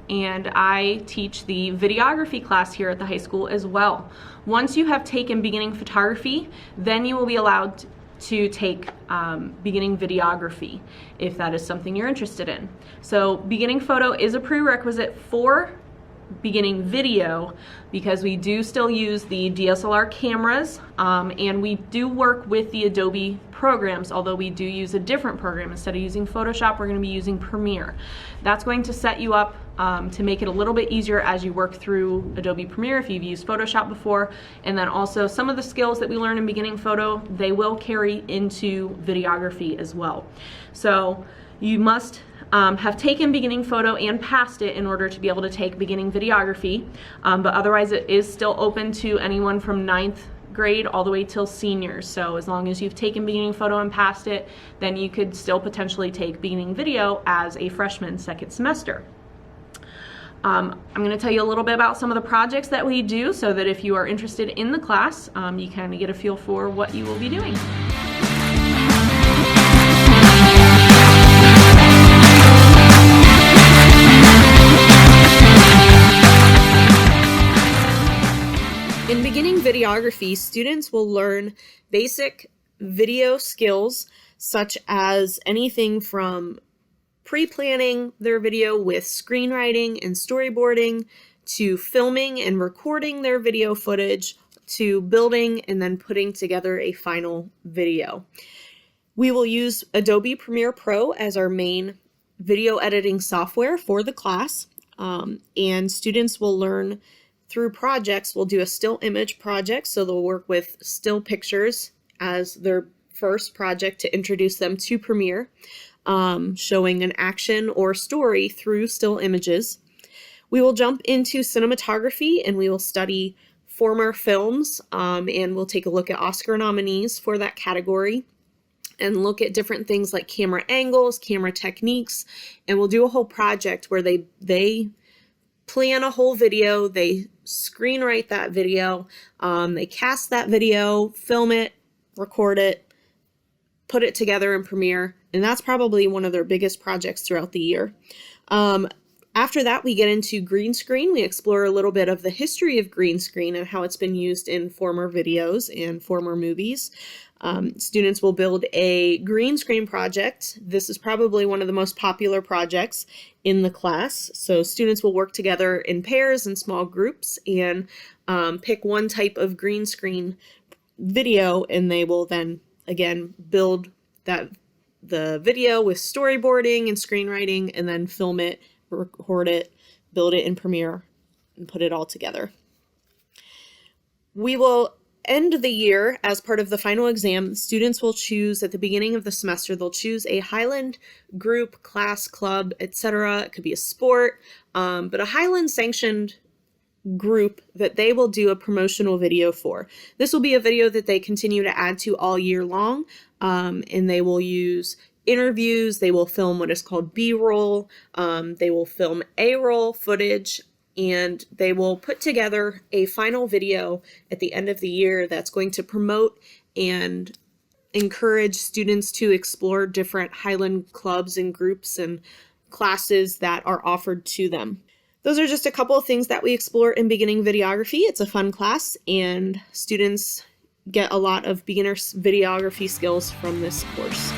and I teach the videography class here at the high school as well. Once you have taken beginning photography, then you will be allowed to take beginning videography if that is something you're interested in. So beginning photo is a prerequisite for beginning video because we do still use the DSLR cameras and we do work with the Adobe programs, although we do use a different program. Instead of using Photoshop, we're going to be using Premiere. That's going to set you up to make it a little bit easier as you work through Adobe Premiere if you've used Photoshop before. And then also some of the skills that we learn in beginning photo, they will carry into videography as well. So you must have taken beginning photo and passed it in order to be able to take beginning videography, but otherwise it is still open to anyone from 9th grade all the way till seniors. So as long as you've taken beginning photo and passed it, then you could still potentially take beginning video as a freshman second semester. I'm going to tell you a little bit about some of the projects that we do so that if you are interested in the class, you kind of get a feel for what you will be doing. In beginning videography, students will learn basic video skills such as anything from pre-planning their video with screenwriting and storyboarding, to filming and recording their video footage, to building and then putting together a final video. We will use Adobe Premiere Pro as our main video editing software for the class, and students will learn through projects. We'll do a still image project, so they'll work with still pictures as their first project to introduce them to Premiere, showing an action or story through still images. We will jump into cinematography and we will study former films, and we'll take a look at Oscar nominees for that category and look at different things like camera angles, camera techniques, and we'll do a whole project where they plan a whole video, they screenwrite that video, they cast that video, film it, record it, put it together in Premiere, and that's probably one of their biggest projects throughout the year. After that, we get into green screen. We explore a little bit of the history of green screen and how it's been used in former videos and former movies. Students will build a green screen project. This is probably one of the most popular projects in the class. So students will work together in pairs and small groups and pick one type of green screen video, and they will then again build the video with storyboarding and screenwriting, and then film it, record it, build it in Premiere, and put it all together. We will end the year as part of the final exam. Students will choose at the beginning of the semester, they'll choose a Highland group, class, club, etc. It could be a sport, but a Highland sanctioned group that they will do a promotional video for. This will be a video that they continue to add to all year long, and they will use interviews, they will film what is called B-roll, they will film A-roll footage, and they will put together a final video at the end of the year that's going to promote and encourage students to explore different Highland clubs and groups and classes that are offered to them. Those are just a couple of things that we explore in beginning videography. It's a fun class, and students get a lot of beginner videography skills from this course.